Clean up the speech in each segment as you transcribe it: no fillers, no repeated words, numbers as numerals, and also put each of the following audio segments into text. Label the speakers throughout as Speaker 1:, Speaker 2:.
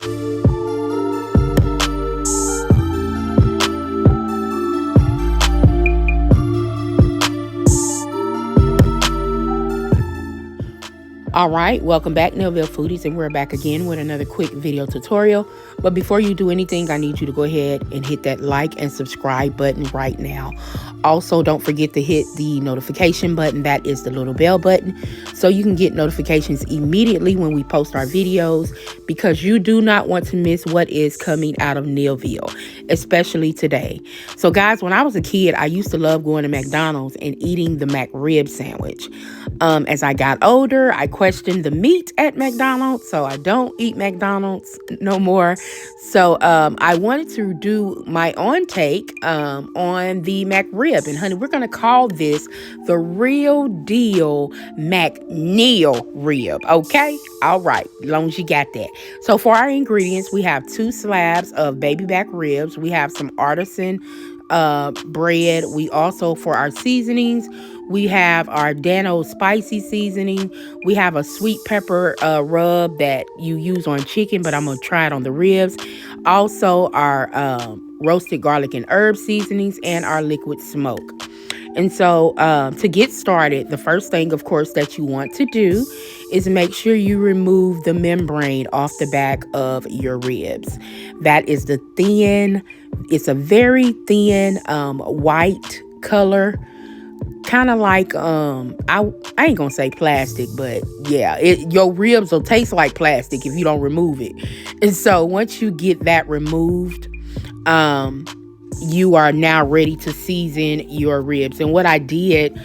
Speaker 1: All right, welcome back, Millville Foodies, and we're back again with another quick video tutorial. But before you do anything, I need you to go ahead and hit that like and subscribe button right now. Also, don't forget to hit the notification button. That is the little bell button, so you can get notifications immediately when we post our videos, because you do not want to miss what is coming out of Millville, especially today. So guys, when I was a kid, I used to love going to McDonald's and eating the McRib sandwich. As I got older, I questioned the meat at McDonald's, so I don't eat McDonald's no more. So I wanted to do my own take on the McRib. And honey, we're going to call this the real deal McNeal Rib, okay? All right, as long as you got that. So for our ingredients, we have 2 slabs of baby back ribs. We have some artisan bread. We also, for our seasonings, we have our Dano spicy seasoning. We have a sweet pepper rub that you use on chicken, but I'm going to try it on the ribs. Also, our roasted garlic and herb seasonings and our liquid smoke. And so to get started, the first thing, of course, that you want to do is make sure you remove the membrane off the back of your ribs. That is it's a very thin white color. Kind of like, I ain't gonna say plastic, but yeah, your ribs will taste like plastic if you don't remove it. And so once you get that removed, you are now ready to season your ribs. And what I did,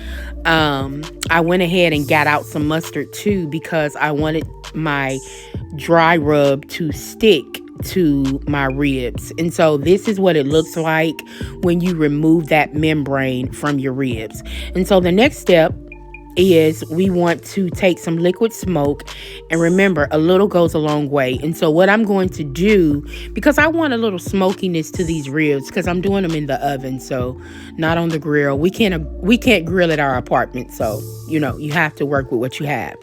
Speaker 1: I went ahead and got out some mustard too, because I wanted my dry rub to stick to my ribs. And so this is what it looks like when you remove that membrane from your ribs. And so the next step is we want to take some liquid smoke, and remember, a little goes a long way. And so what I'm going to do, because I want a little smokiness to these ribs, because I'm doing them in the oven, so not on the grill. We can't grill at our apartment, so you have to work with what you have.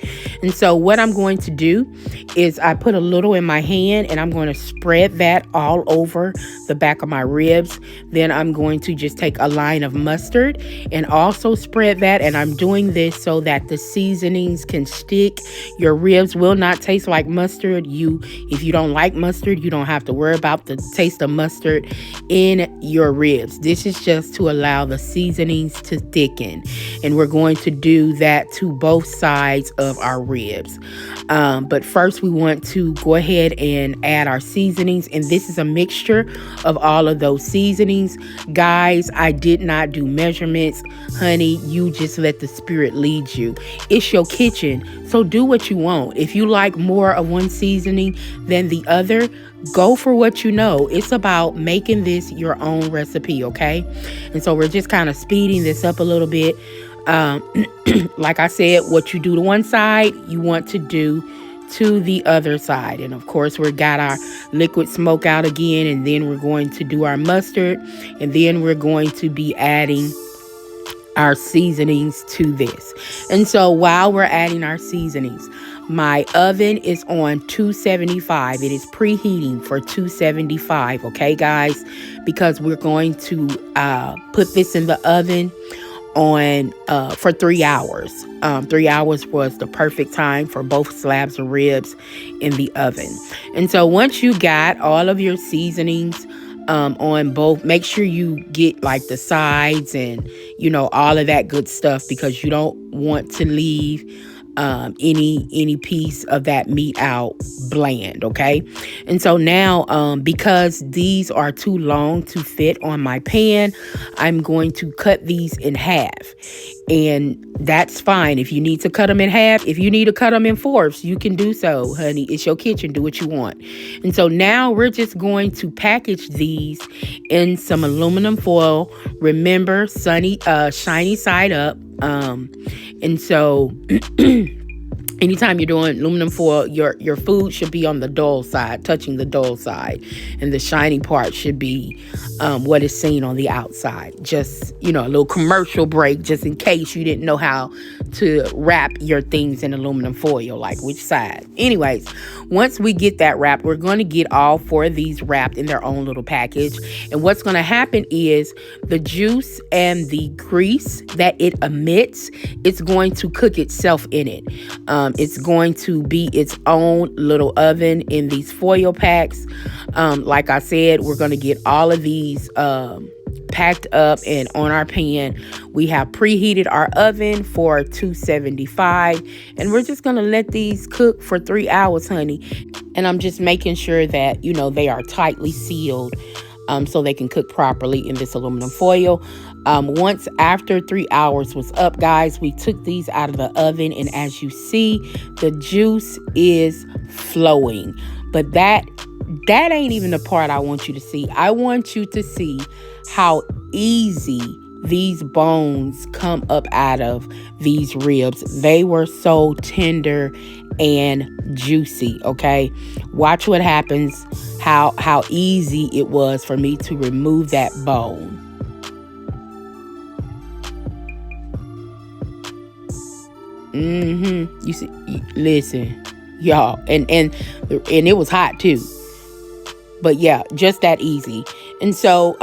Speaker 1: And so what I'm going to do is I put a little in my hand, and I'm going to spread that all over the back of my ribs. Then I'm going to just take a line of mustard and also spread that, and I'm doing this so that the seasonings can stick. Your ribs will not taste like mustard. If you don't like mustard, you don't have to worry about the taste of mustard in your ribs. This is just to allow the seasonings to thicken, and we're going to do that to both sides of our ribs. But first we want to go ahead and add our seasonings, and this is a mixture of all of those seasonings. Guys, I did not do measurements. Honey, you just let the spirit lead you. It's your kitchen, so do what you want. If you like more of one seasoning than the other, go for what you know. It's about making this your own recipe, okay? And so we're just kind of speeding this up a little bit. Like I said, what you do to one side, you want to do to the other side. And of course, we got our liquid smoke out again, and then we're going to do our mustard, and then we're going to be adding our seasonings to this. And so while we're adding our seasonings, my oven is on 275. It is preheating for 275, okay guys, because we're going to put this in the oven on for 3 hours. 3 hours was the perfect time for both slabs of ribs in the oven. And so once you got all of your seasonings on both, make sure you get like the sides and all of that good stuff, because you don't want to leave any piece of that meat out bland, okay? And so now because these are too long to fit on my pan, I'm going to cut these in half. And that's fine. If you need to cut them in half, if you need to cut them in fourths, you can do so, honey. It's your kitchen. Do what you want. And so now we're just going to package these in some aluminum foil. Remember, shiny side up. And so Anytime you're doing aluminum foil, your food should be on the dull side, touching the dull side, and the shiny part should be what is seen on the outside. Just, a little commercial break, just in case you didn't know how to wrap your things in aluminum foil, like which side. Anyways, once we get that wrapped, we're going to get all 4 of these wrapped in their own little package. And what's going to happen is the juice and the grease that it emits, it's going to cook itself in it. It's going to be its own little oven in these foil packs. Like I said, we're going to get all of these packed up and on our pan. We have preheated our oven for 275, and we're just going to let these cook for 3 hours, honey. And I'm just making sure that, they are tightly sealed so they can cook properly in this aluminum foil. Once after 3 hours was up, guys, we took these out of the oven, and as you see, the juice is flowing. But that ain't even the part I want you to see. I want you to see how easy these bones come up out of these ribs. They were so tender and juicy, okay? Watch what happens, how easy it was for me to remove that bone. You see, listen, y'all, and it was hot too. But yeah, just that easy. And so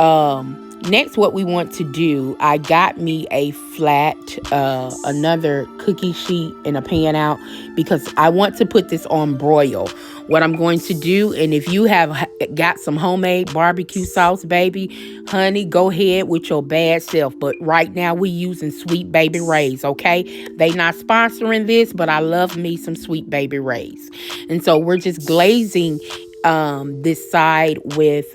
Speaker 1: next, what we want to do, I got me a flat, another cookie sheet and a pan out, because I want to put this on broil. What I'm going to do, and if you have got some homemade barbecue sauce, baby, honey, go ahead with your bad self. But right now we're using Sweet Baby Ray's, okay? They not sponsoring this, but I love me some Sweet Baby Ray's. And so we're just glazing this side with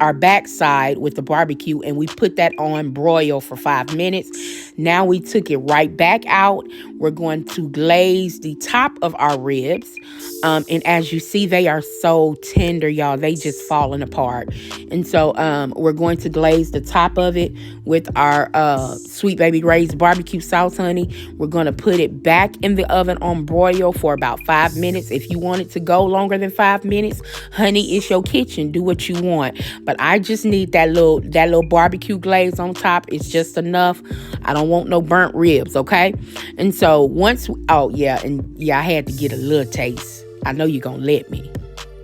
Speaker 1: our back side with the barbecue, and we put that on broil for 5 minutes. Now we took it right back out. We're going to glaze the top of our ribs, and as you see, they are so tender, y'all. They just falling apart. And so we're going to glaze the top of it with our Sweet Baby Ray's barbecue sauce, honey. We're going to put it back in the oven on broil for about 5 minutes. If you want it to go longer than 5 minutes, honey, it's your kitchen. Do what you want. But I just need that little barbecue glaze on top. It's just enough. I don't want no burnt ribs, okay? And so I had to get a little taste. I know you're going to let me,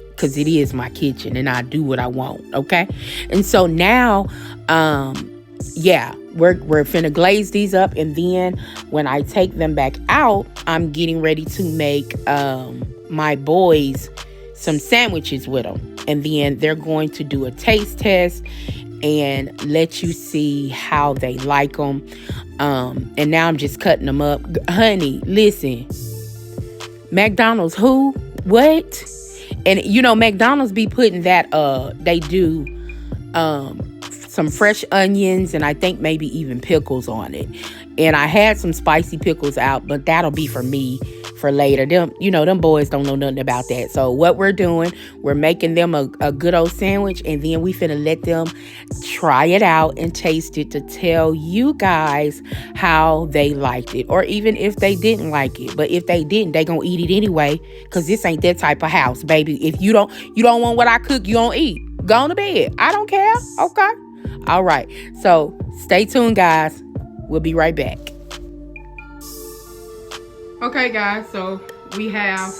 Speaker 1: because it is my kitchen and I do what I want, okay? And so now, we're finna glaze these up, and then when I take them back out, I'm getting ready to make my boys some sandwiches with them. And then they're going to do a taste test and let you see how they like them. And now I'm just cutting them up. Honey, listen. McDonald's who? What? And McDonald's be putting that they do some fresh onions and I think maybe even pickles on it. And I had some spicy pickles out, but that'll be for me for later. Them boys don't know nothing about that. So what we're doing, we're making them a good old sandwich, and then we finna let them try it out and taste it to tell you guys how they liked it, or even if they didn't like it. But if they didn't, they gonna eat it anyway, because this ain't that type of house, baby. If you don't want what I cook, you don't eat. Go on to bed. I don't care. Okay. All right. So stay tuned, guys. We'll be right back. Okay, guys, so we have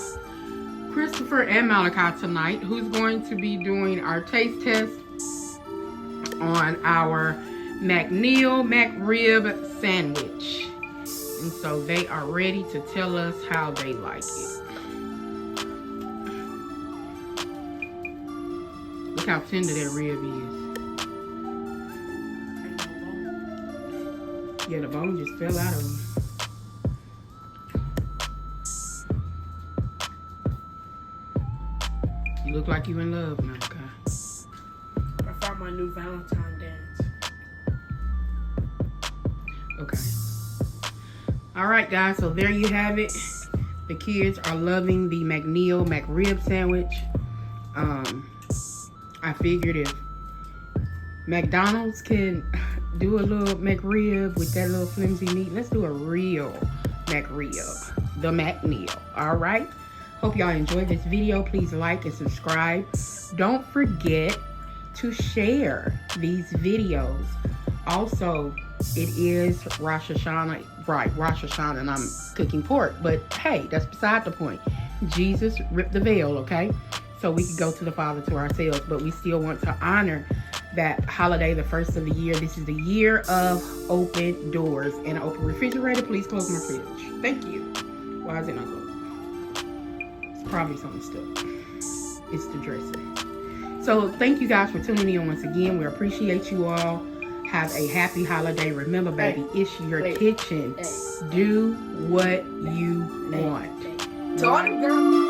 Speaker 1: Christopher and Malachi tonight, who's going to be doing our taste test on our McNeal McRib Sandwich. And so they are ready to tell us how they like it. Look how tender that rib is. Yeah, the bone just fell out of them. You look like you in love, Malachi.
Speaker 2: I found my new Valentine dance.
Speaker 1: Okay. All right, guys. So there you have it. The kids are loving the McNeal McRib Sandwich. I figured if McDonald's can do a little McRib with that little flimsy meat, let's do a real McRib. the McNeal. All right. Hope y'all enjoyed this video. Please like and subscribe. Don't forget to share these videos. Also, it is Rosh Hashanah, right? Rosh Hashanah, and I'm cooking pork. But hey, that's beside the point. Jesus ripped the veil, okay? So we could go to the Father to ourselves, but we still want to honor that holiday, the first of the year. This is the year of open doors and an open refrigerator. Please close my fridge. Thank you. Why is it not closed? It's probably something stuck. It's the dresser. So thank you guys for tuning in once again. We appreciate you all. Have a happy holiday. Remember, baby, it's your kitchen. Do what you want.
Speaker 2: Taught girl.